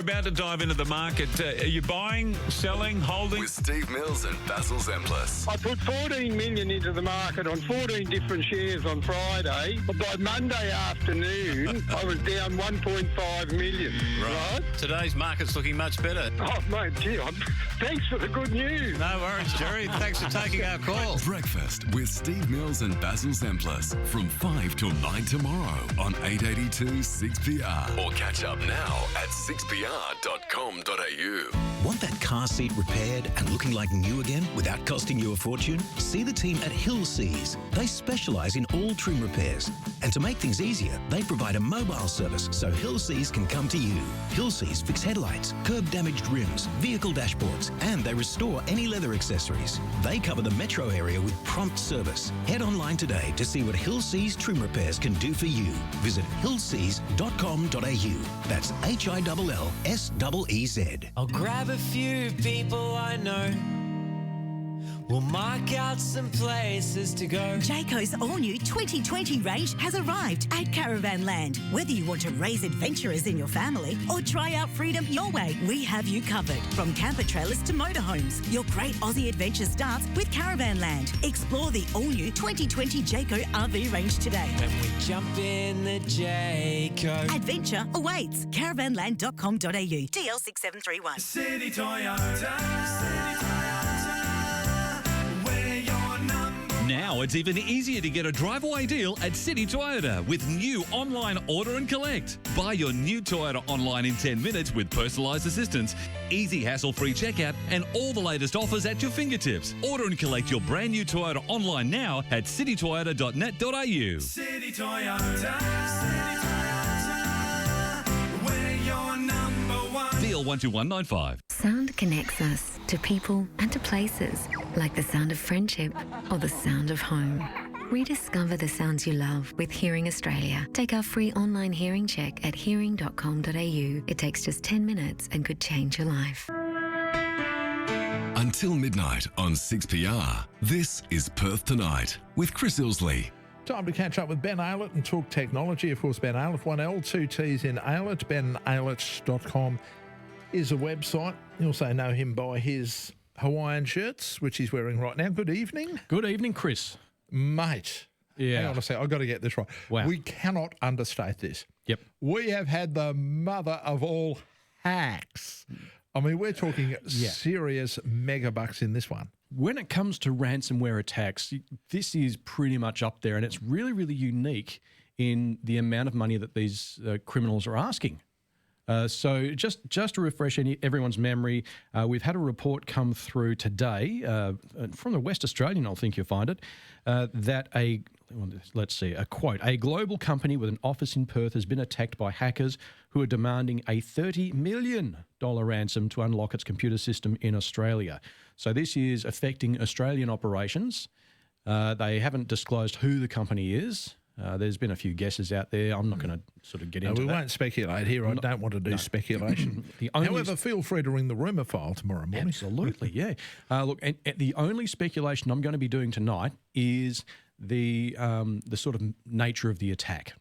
About to dive into the market. Are you buying, selling, holding? With Steve Mills and Basil Zemplis. I put 14 million into the market on 14 different shares on Friday. But by Monday afternoon, I was down 1.5 million. Right? Today's market's looking much better. Oh, mate, gee, thanks for the good news. No worries, Jerry. Thanks for taking our call. Breakfast with Steve Mills and Basil Zemplis from 5 till 9 tomorrow on 882 6PR. Or catch up now at 6PR.com.au. Want that car seat repaired and looking like new again without costing you a fortune? See the team at Hillseas. They specialise in all trim repairs. And to make things easier, they provide a mobile service so Hillseas can come to you. Hillseas fix headlights, curb-damaged rims, vehicle dashboards, and they restore any leather accessories. They cover the metro area with prompt service. Head online today to see what Hillseas Trim Repairs can do for you. Visit hillseas.com.au. That's HILLSEEZ. I'll grab a few people I know. We'll mark out some places to go. Jayco's all-new 2020 range has arrived at Caravanland. Whether you want to raise adventurers in your family or try out freedom your way, we have you covered. From camper trailers to motorhomes, your great Aussie adventure starts with Caravanland. Explore the all-new 2020 Jayco RV range today. When we jump in the Jayco. Adventure awaits. Caravanland.com.au. DL6731. City Toyota. Now it's even easier to get a drive-away deal at City Toyota with new online order and collect. Buy your new Toyota online in 10 minutes with personalised assistance, easy hassle-free checkout and all the latest offers at your fingertips. Order and collect your brand new Toyota online now at citytoyota.net.au. City Toyota. We're your number one. DL 12195. Sound connects us to people and to places, like the sound of friendship or the sound of home. Rediscover the sounds you love with Hearing Australia. Take our free online hearing check at hearing.com.au. It takes just 10 minutes and could change your life. Until midnight on 6PR, this is Perth Tonight with Chris Ilsley. Time to catch up with Ben Aylett and talk technology. Of course, Ben Aylett, 1L, 2 T's in Aylett. BenAylett.com is a website. You also know him by his Hawaiian shirts, which he's wearing right now. Good evening. Good evening, Chris. Mate. Yeah. Hang on a sec. I've got to get this right. Wow. We cannot understate this. Yep. We have had the mother of all hacks. I mean, we're talking serious mega bucks in this one. When it comes to ransomware attacks, this is pretty much up there, and it's really, really unique in the amount of money that these criminals are asking. So just to refresh everyone's memory, we've had a report come through today from the West Australian, I think you'll find it, that a quote, a global company with an office in Perth has been attacked by hackers who are demanding a $30 million ransom to unlock its computer system in Australia. So this is affecting Australian operations. They haven't disclosed who the company is. There's been a few guesses out there. I'm not going to sort of get into that. We won't speculate here. I don't want to do speculation. However, feel free to ring the rumour file tomorrow morning. Absolutely, yeah. Look, and the only speculation I'm going to be doing tonight is the sort of nature of the attack.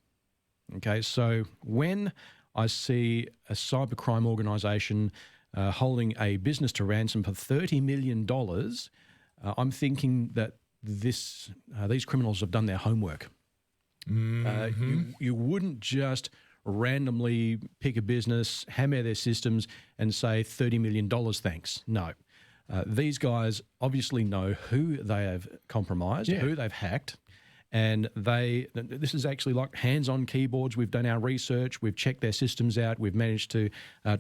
Okay, so when I see a cybercrime organisation holding a business to ransom for $30 million, I'm thinking that these criminals have done their homework. You wouldn't just randomly pick a business, hammer their systems and say $30 million, thanks. No. These guys obviously know who they have compromised, who they've hacked, and this is actually like hands-on keyboards. We've done our research, we've checked their systems out, we've managed to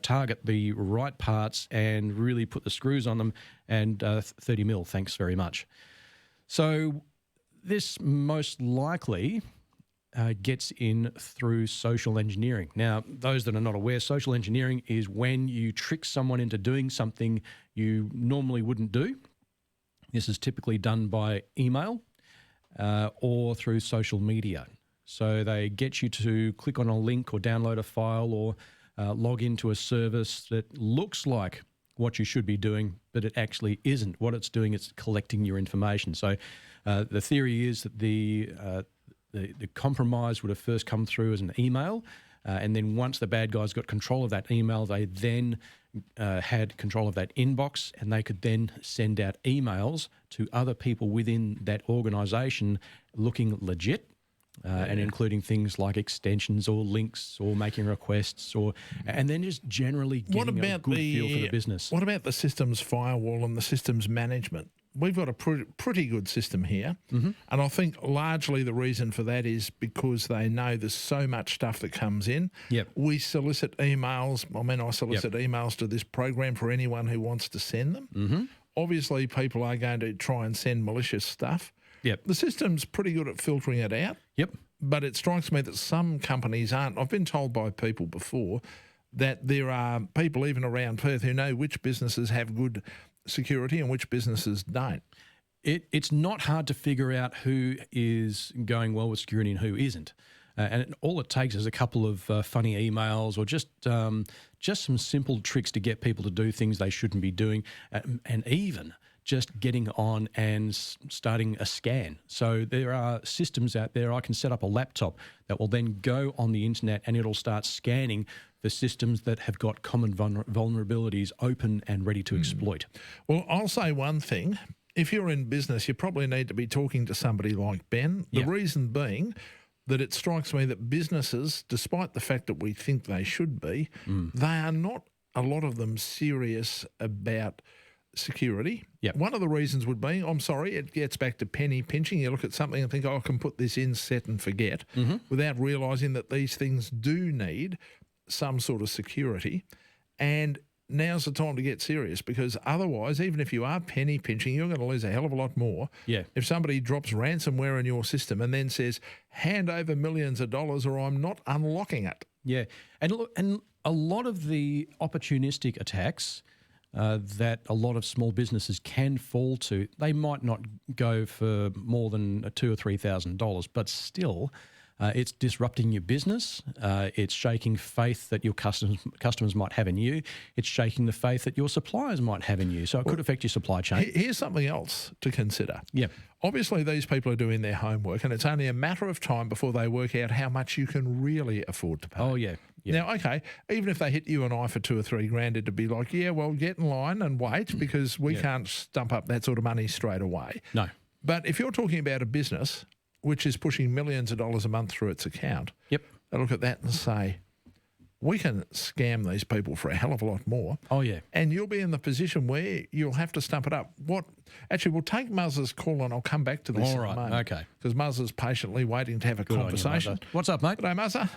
target the right parts and really put the screws on them, and 30 mil, thanks very much. So this most likely gets in through social engineering. Now, those that are not aware, social engineering is when you trick someone into doing something you normally wouldn't do. This is typically done by email or through social media. So they get you to click on a link or download a file or log into a service that looks like what you should be doing, but it actually isn't. What it's doing is collecting your information. So the theory is that the compromise would have first come through as an email. And then once the bad guys got control of that email, they then had control of that inbox, and they could then send out emails to other people within that organisation looking legit. And including things like extensions or links or making requests, and then just generally getting a good feel for the business. What about the systems firewall and the systems management? We've got a pretty good system here, and I think largely the reason for that is because they know there's so much stuff that comes in. Yep. We solicit emails. I solicit emails to this program for anyone who wants to send them. Obviously, people are going to try and send malicious stuff. Yep. The system's pretty good at filtering it out. Yep. But it strikes me that some companies aren't. I've been told by people before that there are people even around Perth who know which businesses have good security and which businesses don't. It's not hard to figure out who is going well with security and who isn't. And all it takes is a couple of funny emails or just some simple tricks to get people to do things they shouldn't be doing, and even just getting on and starting a scan. So there are systems out there. I can set up a laptop that will then go on the internet and it'll start scanning for systems that have got common vulnerabilities open and ready to exploit. Well, I'll say one thing. If you're in business, you probably need to be talking to somebody like Ben. The reason being that it strikes me that businesses, despite the fact that we think they should be, they are not, a lot of them, serious about security. Yep. One of the reasons would be, I'm sorry, it gets back to penny pinching. You look at something and think, I can put this in, set and forget, without realising that these things do need some sort of security. And now's the time to get serious, because otherwise, even if you are penny pinching, you're going to lose a hell of a lot more. Yeah. If somebody drops ransomware in your system and then says, hand over millions of dollars or I'm not unlocking it. Yeah. And look, and a lot of the opportunistic attacks that a lot of small businesses can fall to, they might not go for more than $2,000 or $3,000, but still, it's disrupting your business. It's shaking faith that your customers might have in you. It's shaking the faith that your suppliers might have in you. So it could affect your supply chain. Here's something else to consider. Yeah. Obviously, these people are doing their homework, and it's only a matter of time before they work out how much you can really afford to pay. Oh, yeah. Now, okay, even if they hit you and I for $2,000 or $3,000, it'd be like, yeah, well, get in line and wait, because we can't stump up that sort of money straight away. No. But if you're talking about a business which is pushing millions of dollars a month through its account, they look at that and say, we can scam these people for a hell of a lot more. Oh, yeah. And you'll be in the position where you'll have to stump it up. Actually, we'll take Muzz's call and I'll come back to this in a moment. Okay. Because Muzz's patiently waiting to have a conversation. You, what's up, mate? G'day, Muzza.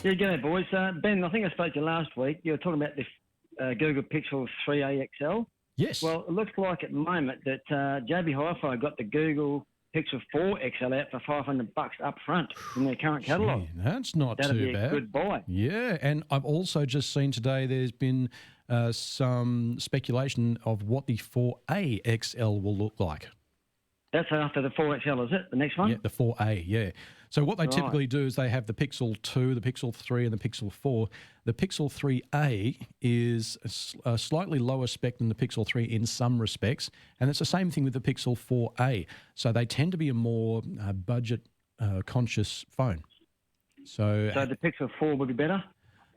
Yeah, g'day, boys. Ben, I think I spoke to you last week. You were talking about the Google Pixel 3a XL. Yes. Well, it looks like at the moment that JB Hi-Fi got the Google Pixel 4 XL out for $500 up front in their current catalogue. That's not That'd too be bad. A good buy. Yeah, and I've also just seen today there's been some speculation of what the 4A XL will look like. That's after the 4XL, is it? The next one? Yeah, the 4A, yeah. So what they typically do is they have the Pixel 2, the Pixel 3 and the Pixel 4. The Pixel 3A is a slightly lower spec than the Pixel 3 in some respects, and it's the same thing with the Pixel 4A. So they tend to be a more budget-conscious phone. So the Pixel 4 would be better?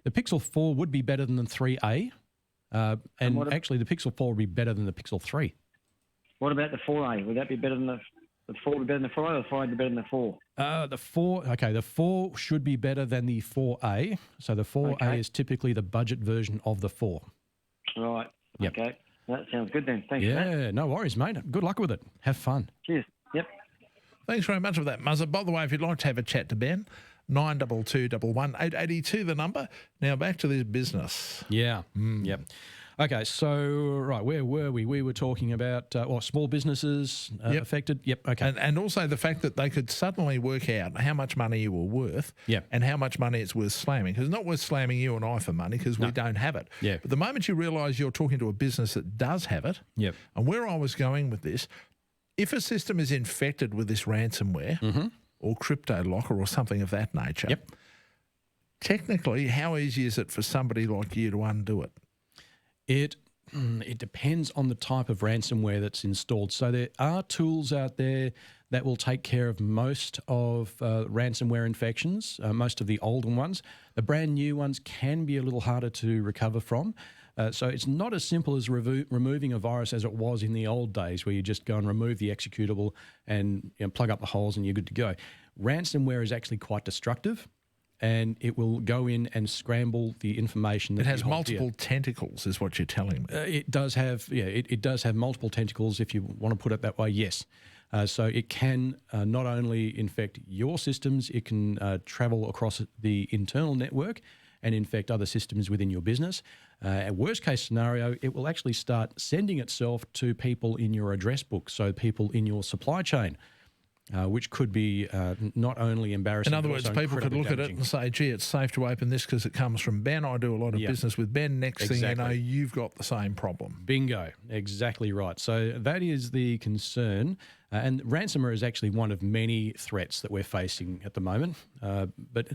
The Pixel 4 would be better than the 3A, and actually the Pixel 4 would be better than the Pixel 3. What about the 4A? Would that be better than the 4 be better than the 5, or the 5 be better than the 4? The 4 should be better than the 4A. So the 4A is typically the budget version of the 4. Right. Yep. Okay. That sounds good then. Thanks for that. Yeah, no worries, mate. Good luck with it. Have fun. Cheers. Yep. Thanks very much for that, Muzza. By the way, if you'd like to have a chat to Ben, 92211 882 the number. Now back to this business. Yeah. Yep. Okay, so, right, where were we? We were talking about small businesses affected. Yep, okay. And also the fact that they could suddenly work out how much money you were worth and how much money it's worth slamming. Because it's not worth slamming you and I for money because we don't have it. Yeah. But the moment you realise you're talking to a business that does have it, and where I was going with this, if a system is infected with this ransomware or crypto locker or something of that nature, technically, how easy is it for somebody like you to undo it? It depends on the type of ransomware that's installed. So there are tools out there that will take care of most of ransomware infections, most of the older ones. The brand new ones can be a little harder to recover from. So it's not as simple as removing a virus as it was in the old days, where you just go and remove the executable and plug up the holes and you're good to go. Ransomware is actually quite destructive, and it will go in and scramble the information. That it has multiple tentacles, is what you're telling me. It does have, it does have multiple tentacles, if you want to put it that way, yes. So it can not only infect your systems, it can travel across the internal network and infect other systems within your business. Worst case scenario, it will actually start sending itself to people in your address book, so people in your supply chain, which could be not only embarrassing. In other words, people could look at it and say, gee, it's safe to open this because it comes from Ben. I do a lot of business with Ben. Next thing you know, you've got the same problem. Bingo. Exactly right. So that is the concern. And ransomware is actually one of many threats that we're facing at the moment. But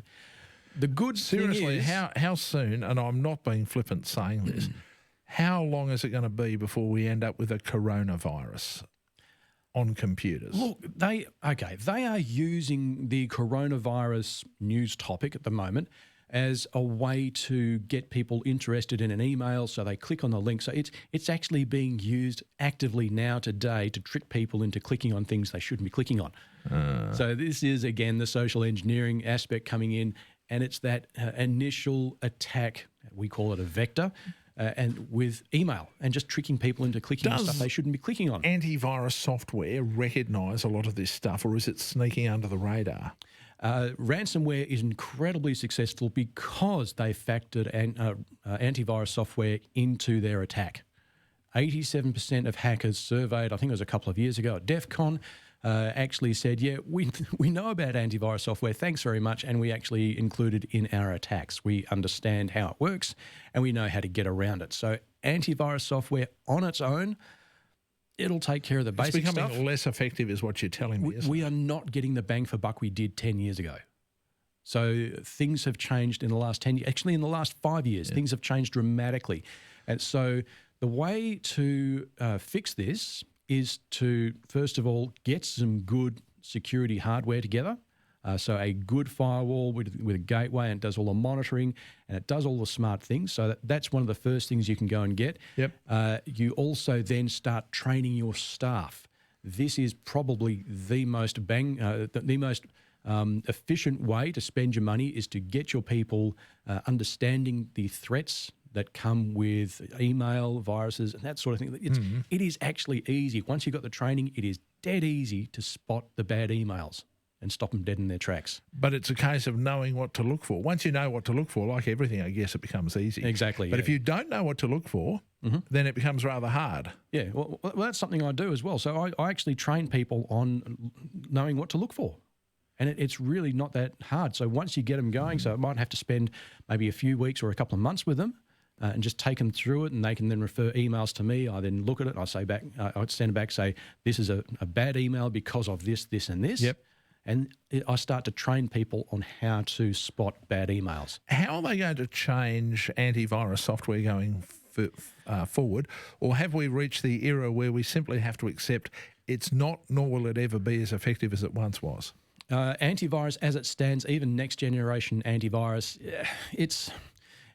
the good Seriously, thing is... how soon, and I'm not being flippant saying this, how long is it going to be before we end up with a coronavirus on computers? Look, they are using the coronavirus news topic at the moment as a way to get people interested in an email, so they click on the link. So it's actually being used actively now today to trick people into clicking on things they shouldn't be clicking on. So this is, again, the social engineering aspect coming in, and it's that initial attack, we call it a vector, and with email and just tricking people into clicking on stuff they shouldn't be clicking on. Antivirus software recognise a lot of this stuff, or is it sneaking under the radar? Ransomware is incredibly successful because they factored antivirus software into their attack. 87% of hackers surveyed, I think it was a couple of years ago at DEF CON, actually said, yeah, we know about antivirus software, thanks very much, and we actually included in our attacks. We understand how it works and we know how to get around it. So antivirus software on its own, it'll take care of the basic stuff. It's becoming less effective is what you're telling me, isn't it? We are not getting the bang for buck we did 10 years ago. So things have changed in the last 10 years. Actually, in the last 5 years, things have changed dramatically. And so the way to fix this is to, first of all, get some good security hardware together. So a good firewall with a gateway, and it does all the monitoring and it does all the smart things. So that's one of the first things you can go and get. Yep. You also then start training your staff. This is probably the most efficient way to spend your money, is to get your people understanding the threats that come with email, viruses, and that sort of thing. It is actually easy. Once you've got the training, it is dead easy to spot the bad emails and stop them dead in their tracks. But it's a case of knowing what to look for. Once you know what to look for, like everything, I guess, it becomes easy. Exactly. But if you don't know what to look for, then it becomes rather hard. Yeah, well, that's something I do as well. So I actually train people on knowing what to look for. And it's really not that hard. So once you get them going, so I might have to spend maybe a few weeks or a couple of months with them, and just take them through it, and they can then refer emails to me. I then look at it, I say back, I'd send it back, say, this is a bad email because of this, this, and this. Yep. And I start to train people on how to spot bad emails. How are they going to change antivirus software going forward? Or have we reached the era where we simply have to accept it's not, nor will it ever be as effective as it once was? Antivirus, as it stands, even next generation antivirus,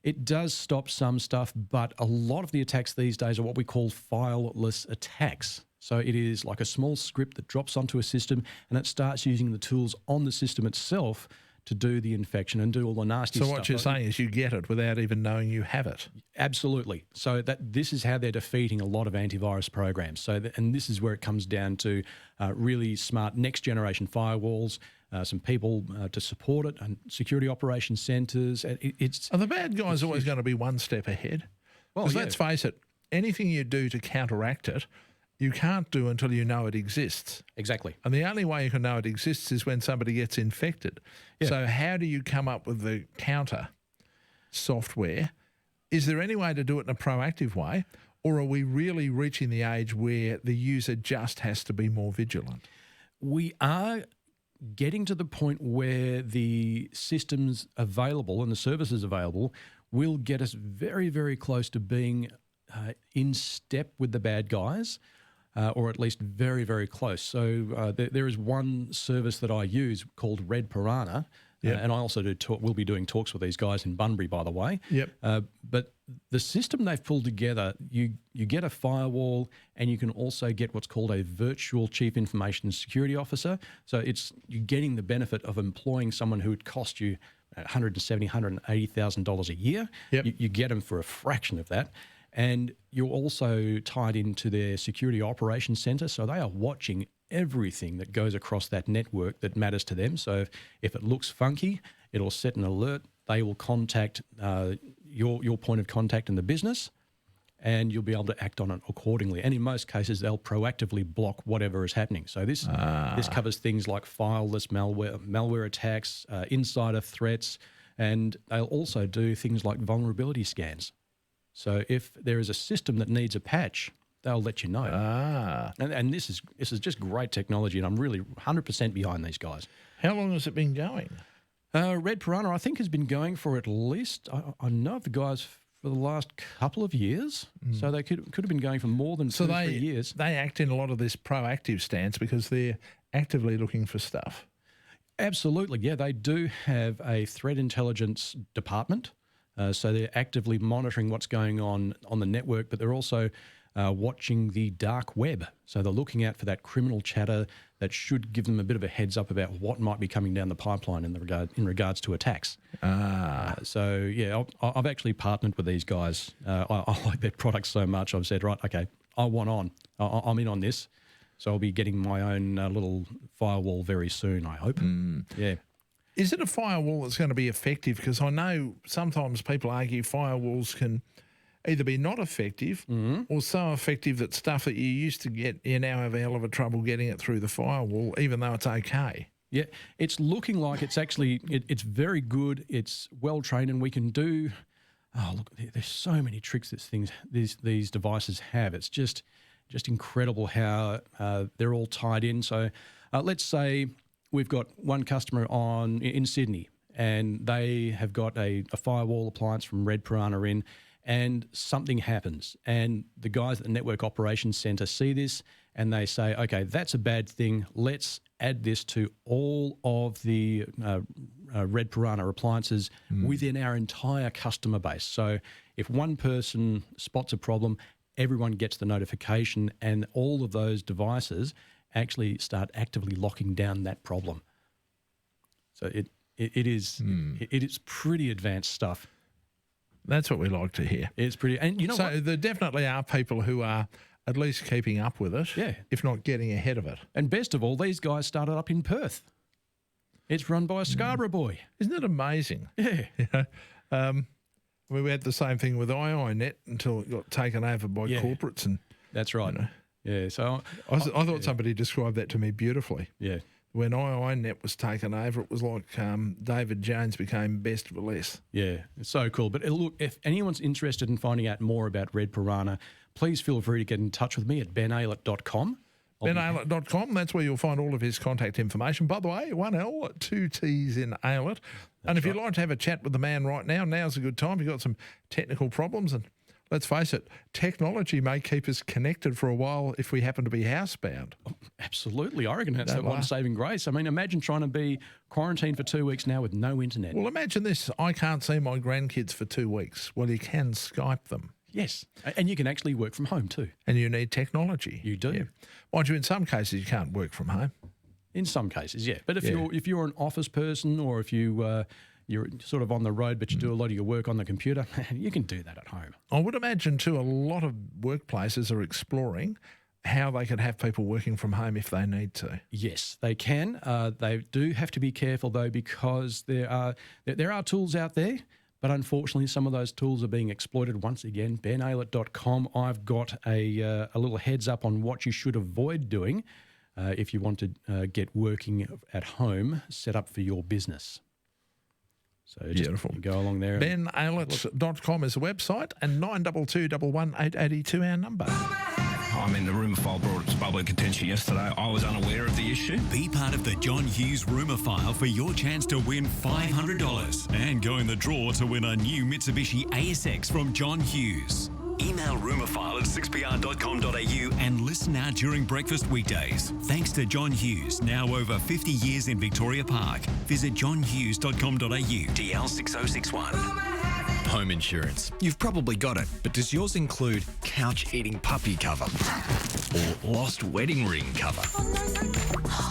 it does stop some stuff, but a lot of the attacks these days are what we call fileless attacks. So it is like a small script that drops onto a system and it starts using the tools on the system itself to do the infection and do all the nasty stuff. So what you're saying is you get it without even knowing you have it. Absolutely. So this is how they're defeating a lot of antivirus programs. So and this is where it comes down to really smart next generation firewalls, some people to support it, and security operations centres. Are the bad guys always going to be one step ahead? Because let's face it, anything you do to counteract it, you can't do until you know it exists. Exactly. And the only way you can know it exists is when somebody gets infected. Yeah. So how do you come up with the counter software? Is there any way to do it in a proactive way, or are we really reaching the age where the user just has to be more vigilant? We are getting to the point where the systems available and the services available will get us very, very close to being in step with the bad guys, or at least very, very close. So there is one service that I use called Red Piranha, and I also will be doing talks with these guys in Bunbury, by the way. But the system they've pulled together, you get a firewall, and you can also get what's called a virtual chief information security officer. So you're getting the benefit of employing someone who would cost you $170,000, $180,000 a year. You get them for a fraction of that. And you're also tied into their security operations centre, so they are watching everything that goes across that network that matters to them. So if it looks funky, it'll set an alert. They will contact your point of contact in the business, and you'll be able to act on it accordingly. And in most cases, they'll proactively block whatever is happening. So this covers things like fileless malware attacks, insider threats, and they'll also do things like vulnerability scans. So if there is a system that needs a patch, they'll let you know. And this is just great technology, and I'm really 100% behind these guys. How long has it been going? Red Piranha, I think, has been going for at least, I know of the guys for the last couple of years. So they could have been going for more than 2 or 3 years. They act in a lot of this proactive stance because they're actively looking for stuff. Absolutely, yeah. They do have a threat intelligence department. So they're actively monitoring what's going on the network, but they're also watching the dark web. So they're looking out for that criminal chatter that should give them a bit of a heads up about what might be coming down the pipeline in regards to attacks. So, yeah, I've actually partnered with these guys. I like their products so much. I've said, right, okay, I'm in on this. So I'll be getting my own little firewall very soon, I hope. Yeah. Is it a firewall that's going to be effective? Because I know sometimes people argue firewalls can either be not effective or so effective that stuff that you used to get, you now have a hell of a trouble getting it through the firewall, even though it's okay. Yeah, it's looking like it's actually, it's very good, it's well-trained, and we can do, look, there's so many tricks that these devices have. It's just incredible how they're all tied in. So let's say we've got one customer in Sydney, and they have got a firewall appliance from Red Piranha in, and something happens. And the guys at the Network Operations Centre see this, and they say, okay, that's a bad thing. Let's add this to all of the Red Piranha appliances within our entire customer base. So if one person spots a problem, everyone gets the notification, and all of those devices actually start actively locking down that problem. So it is pretty advanced stuff. That's what we like to hear. It's pretty, and you know so what? There definitely are people who are at least keeping up with it, if not getting ahead of it. And best of all, these guys started up in Perth. It's run by a Scarborough boy. Isn't it amazing? Yeah. You know, we had the same thing with IINet until it got taken over by corporates. And that's right. You know, yeah. So I thought somebody described that to me beautifully. Yeah. When IINet was taken over, it was like David Jones became best for less. Yeah, it's so cool. But look, if anyone's interested in finding out more about Red Piranha, please feel free to get in touch with me at benaylett.com. benaylett.com, that's where you'll find all of his contact information. By the way, 1L, 2 T's in Aylett. And if you'd like to have a chat with the man right now, now's a good time. You've got some technical problems, and let's face it, technology may keep us connected for a while if we happen to be housebound. Oh, absolutely. I reckon that's one saving grace. I mean, imagine trying to be quarantined for 2 weeks now with no internet. Well, imagine this. I can't see my grandkids for 2 weeks. Well, you can Skype them. Yes. And you can actually work from home too. And you need technology. You do. Yeah. Mind you, in some cases, you can't work from home. In some cases, yeah. But if you're an office person, or if you're sort of on the road, but you do a lot of your work on the computer, you can do that at home. I would imagine, too, a lot of workplaces are exploring how they could have people working from home if they need to. Yes, they can. They do have to be careful, though, because there are tools out there, but unfortunately some of those tools are being exploited. Once again, benaylett.com, I've got a little heads up on what you should avoid doing if you want to get working at home set up for your business. So beautiful. Go along there. benaylett.com is the website, and 922 118 882 our number. I mean, the rumour file brought it to public attention yesterday. I was unaware of the issue. Be part of the John Hughes rumour file for your chance to win $500 and go in the draw to win a new Mitsubishi ASX from John Hughes. Email rumourfile@6pr.com.au and listen out during breakfast weekdays. Thanks to John Hughes, now over 50 years in Victoria Park. Visit johnhughes.com.au. DL 6061. Home insurance. You've probably got it, but does yours include couch-eating puppy cover or lost wedding ring cover?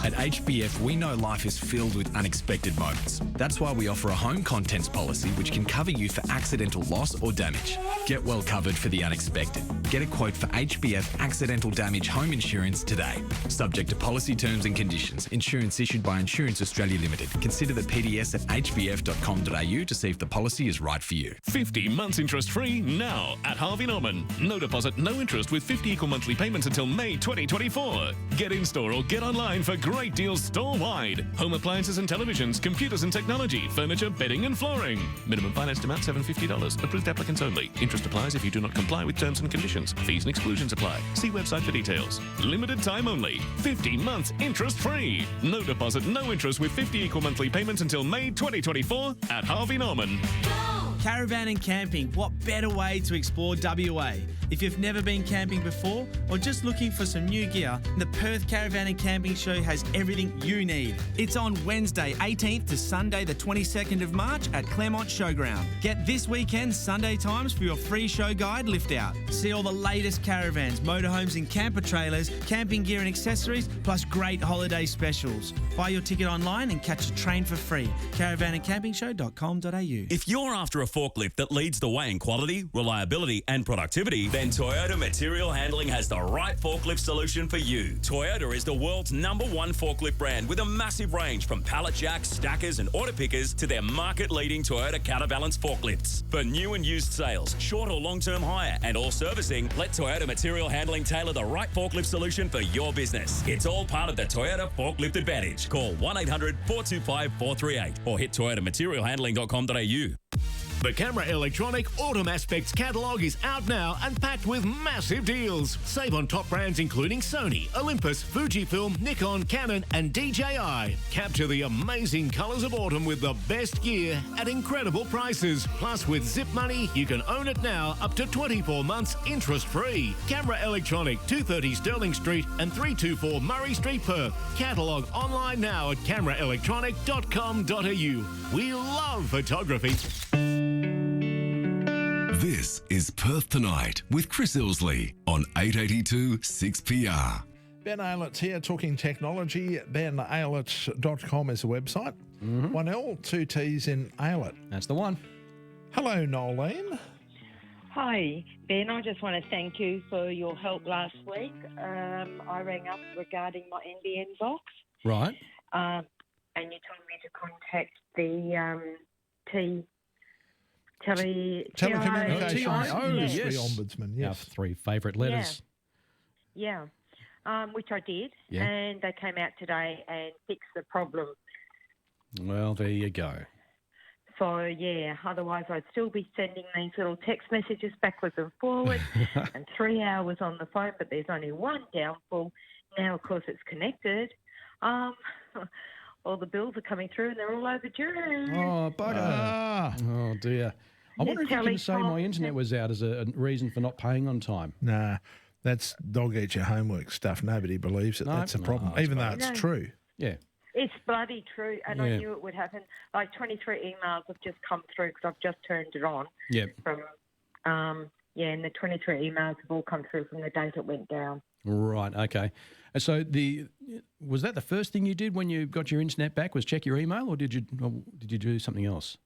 At HBF, we know life is filled with unexpected moments. That's why we offer a home contents policy which can cover you for accidental loss or damage. Get well covered for the unexpected. Get a quote for HBF accidental damage home insurance today. Subject to policy terms and conditions. Insurance issued by Insurance Australia Limited. Consider the PDS at hbf.com.au to see if the policy is right for you. 50 months interest-free now at Harvey Norman. No deposit, no interest with 50 equal monthly payments until May 2024. Get in-store or get online for great deals store-wide. Home appliances and televisions, computers and technology, furniture, bedding and flooring. Minimum finance amount $750. Approved applicants only. Interest applies if you do not comply with terms and conditions. Fees and exclusions apply. See website for details. Limited time only. 50 months interest-free. No deposit, no interest with 50 equal monthly payments until May 2024 at Harvey Norman. Caravan and camping, what better way to explore WA? If you've never been camping before or just looking for some new gear, the Perth Caravan and Camping Show has everything you need. It's on Wednesday 18th to Sunday the 22nd of March at Claremont Showground. Get this weekend's Sunday times for your free show guide lift out. See all the latest caravans, motorhomes and camper trailers, camping gear and accessories, plus great holiday specials. Buy your ticket online and catch a train for free. caravanandcampingshow.com.au. If you're after a forklift that leads the way in quality, reliability and productivity, then Toyota Material Handling has the right forklift solution for you. Toyota is the world's #1 forklift brand with a massive range from pallet jacks, stackers and auto pickers to their market-leading Toyota counterbalance forklifts. For new and used sales, short or long-term hire and all servicing, let Toyota Material Handling tailor the right forklift solution for your business. It's all part of the Toyota Forklift Advantage. Call 1-800-425-438 or hit toyotamaterialhandling.com.au. The Camera Electronic Autumn Aspects catalogue is out now and packed with massive deals. Save on top brands including Sony, Olympus, Fujifilm, Nikon, Canon and DJI. Capture the amazing colours of autumn with the best gear at incredible prices. Plus with Zip Money, you can own it now up to 24 months interest-free. Camera Electronic, 230 Stirling Street and 324 Murray Street, Perth. Catalogue online now at cameraelectronic.com.au. We love photography. This is Perth Tonight with Chris Ilsley on 882 6PR. Ben Aylett's here talking technology. BenAylett.com is the website. 1L, 2 T's in Aylett. That's the one. Hello, Nolene. Hi, Ben. I just want to thank you for your help last week. I rang up regarding my NBN box. Right. And you told me to contact the Telecommunications Industry yes. Ombudsman, yes. Our 3 favourite letters. Yeah. Which I did. Yeah. And they came out today and fixed the problem. Well, there you go. So, yeah, otherwise I'd still be sending these little text messages backwards and forwards and 3 hours on the phone, but there's only one downfall. Now, of course, it's connected. All the bills are coming through and they're all overdue. Oh, bugger. Oh, dear. I wonder if you can say my internet was out as a reason for not paying on time. Nah, that's dog eat your homework stuff. Nobody believes it. No, That's a problem, even though it's true. Yeah. It's bloody true, and I knew it would happen. Like 23 emails have just come through because I've just turned it on. Yep. From, and the 23 emails have all come through from the date it went down. Right, okay. And so was that the first thing you did when you got your internet back, was check your email, or did you do something else?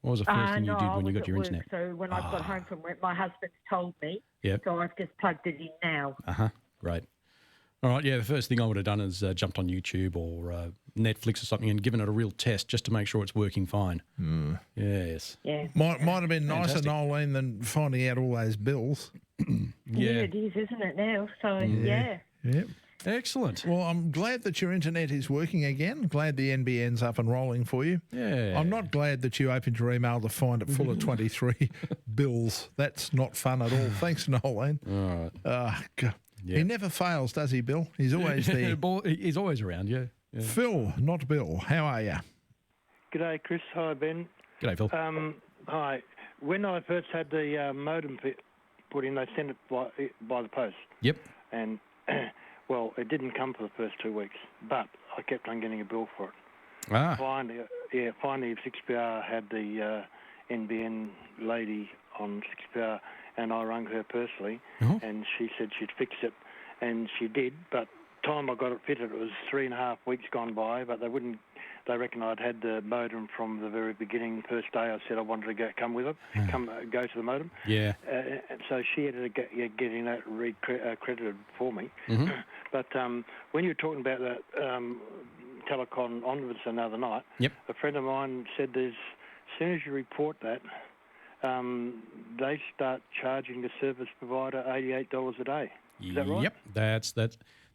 What was the first thing you did when you got your work, internet? So when I got home from work, my husband told me. Yep. So I've just plugged it in now. Great. All right, yeah, the first thing I would have done is jumped on YouTube or Netflix or something and given it a real test just to make sure it's working fine. Yes. Yeah. Might have been nicer, Nolene, than finding out all those bills. Yeah, it is, isn't it now? So, yeah. Yep. Excellent. Well, I'm glad that your internet is working again. Glad the NBN's up and rolling for you. Yeah. I'm not glad that you opened your email to find it full of 23 bills. That's not fun at all. Thanks, Nolene. All right. God. Yeah. He never fails, does he, Bill? He's always there. He's always around, yeah. Phil, not Bill. How are you? G'day, Chris. Hi, Ben. G'day, Phil. Hi. when I first had the modem put in, they sent it by the post. Yep. And, well, it didn't come for the first 2 weeks, but I kept on getting a bill for it. Ah. Finally, 6PR had the NBN lady on 6PR, and I rang her personally, and she said she'd fix it, and she did, but time I got it fitted, it was 3.5 weeks gone by, but they reckon I'd had the modem from the very beginning. First day I said I wanted to come with it, go to the modem. Yeah. And so she ended up getting that credited for me. Mm-hmm. But when you were talking about that telecom onwards another night, a friend of mine said as soon as you report that, they start charging the service provider $88 a day. Is that right? Yep,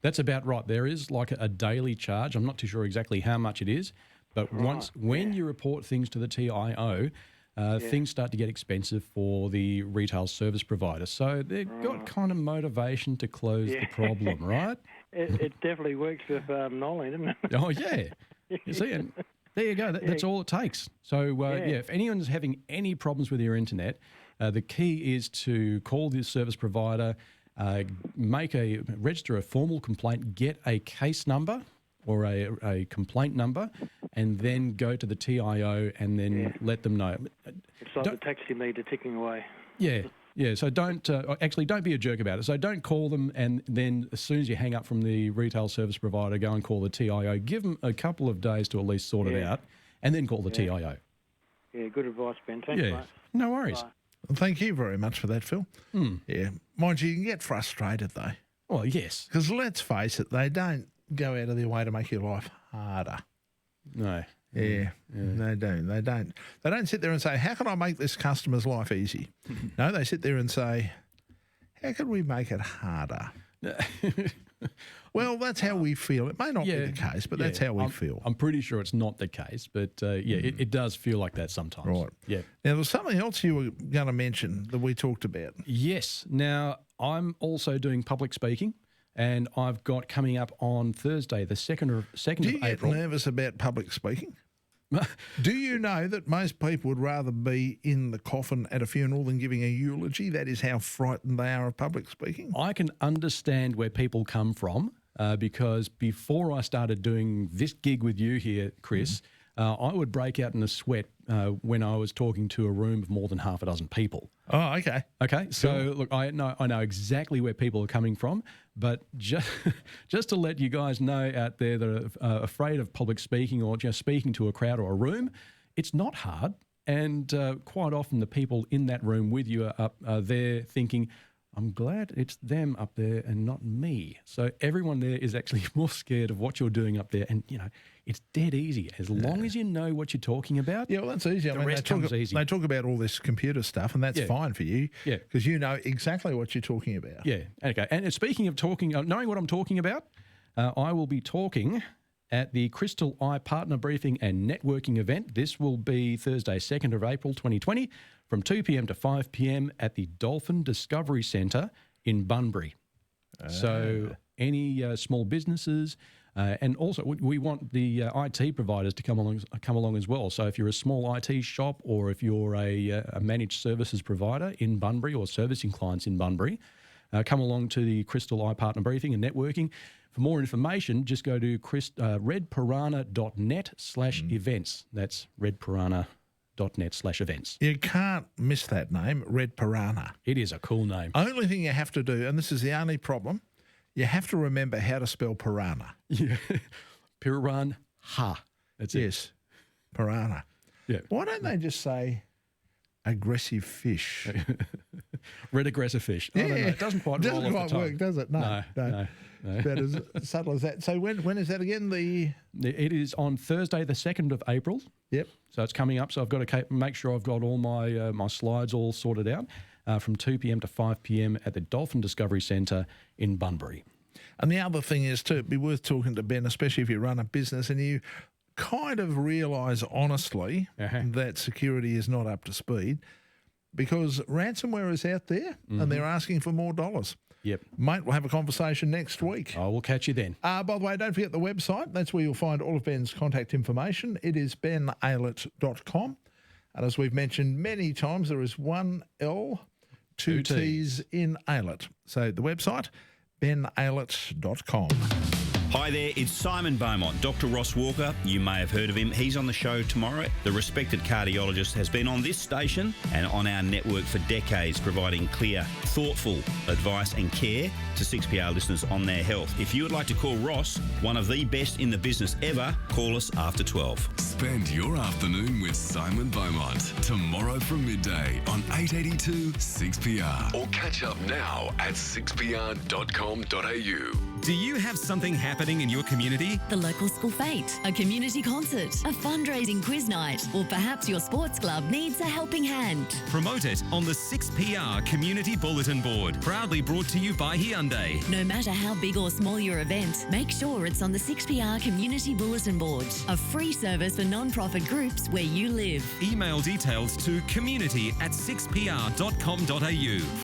that's about right. There is like a daily charge. I'm not too sure exactly how much it is, but when you report things to the TIO, things start to get expensive for the retail service provider. So they've got kind of motivation to close the problem, right? It definitely works with Nolly, doesn't it? Oh, yeah. You see, and there you go. That's all it takes. So, if anyone's having any problems with your internet, the key is to call the service provider, register a formal complaint, get a case number or a complaint number, and then go to the TIO and then let them know. It's like the taxi meter ticking away. Yeah. So don't be a jerk about it. So don't call them, and then as soon as you hang up from the retail service provider, go and call the TIO. Give them a couple of days to at least sort it out, and then call the TIO. Yeah, good advice, Ben. Thanks, mate. No worries. Bye. Well, thank you very much for that, Phil. Yeah. Mind you, can get frustrated, though. Well, yes. Because let's face it, they don't go out of their way to make your life harder. No. Yeah, they don't. They don't sit there and say, how can I make this customer's life easy? No, they sit there and say, how can we make it harder? Well, that's how we feel. It may not be the case, but that's how we feel. I'm pretty sure it's not the case, but it does feel like that sometimes. Right. Yeah. Now, there's something else you were going to mention that we talked about. Yes. Now, I'm also doing public speaking, and I've got coming up on Thursday, the 2nd of April. Do you get nervous about public speaking? Do you know that most people would rather be in the coffin at a funeral than giving a eulogy? That is how frightened they are of public speaking. I can understand where people come from because before I started doing this gig with you here, Chris, I would break out in a sweat when I was talking to a room of more than half a dozen people. Oh, okay. Okay, so look, I know exactly where people are coming from, but just to let you guys know out there that are afraid of public speaking or just speaking to a crowd or a room, it's not hard. And quite often the people in that room with you are there thinking, I'm glad it's them up there and not me. So everyone there is actually more scared of what you're doing up there. And, it's dead easy. As long as you know what you're talking about. Yeah, well, that's easy. The rest comes easy. They talk about all this computer stuff, and that's fine for you. Yeah. Because you know exactly what you're talking about. Yeah. Okay. And speaking of knowing what I'm talking about, I will be talking at the Crystal Eye Partner Briefing and Networking event. This will be Thursday, 2nd of April 2020 from 2 p.m. to 5 p.m. at the Dolphin Discovery Centre in Bunbury. So any small businesses, and also we want the IT providers to come along as well. So if you're a small IT shop or if you're a managed services provider in Bunbury or servicing clients in Bunbury, come along to the Crystal Eye Partner Briefing and Networking. For more information, just go to redpiranha.net/events. That's redpiranha.net/events. You can't miss that name, Red Piranha. It is a cool name. Only thing you have to do, and this is the only problem, you have to remember how to spell piranha. Yeah. Piranha. That's it. Yes. Piranha. Yeah. Why don't they just say aggressive fish? Red aggressive fish. Yeah. I don't know. It doesn't quite roll off the tongue. Work, does it? No. It's about as subtle as that. So when is that again? It is on Thursday, the 2nd of April. Yep. So it's coming up. So I've got to make sure I've got all my my slides all sorted out from 2 p.m. to 5 p.m. at the Dolphin Discovery Centre in Bunbury. And the other thing is, too, it'd be worth talking to Ben, especially if you run a business and you kind of realise honestly that security is not up to speed because ransomware is out there and they're asking for more dollars. Yep. Mate, we'll have a conversation next week. I will catch you then. By the way, don't forget the website. That's where you'll find all of Ben's contact information. It is benaylett.com. And as we've mentioned many times, there is one L, two T's in Aylett. So the website, benaylett.com. Hi there, it's Simon Beaumont. Dr. Ross Walker, you may have heard of him. He's on the show tomorrow. The respected cardiologist has been on this station and on our network for decades, providing clear, thoughtful advice and care to 6PR listeners on their health. If you would like to call Ross, one of the best in the business ever, call us after 12. Spend your afternoon with Simon Beaumont tomorrow from midday on 882 6PR. Or catch up now at 6pr.com.au. Do you have something happening in your community? The local school fete, a community concert, a fundraising quiz night, or perhaps your sports club needs a helping hand. Promote it on the 6PR Community Bulletin Board. Proudly brought to you by Hyundai. No matter how big or small your event, make sure it's on the 6PR Community Bulletin Board, a free service for non-profit groups where you live. Email details to community@6pr.com.au.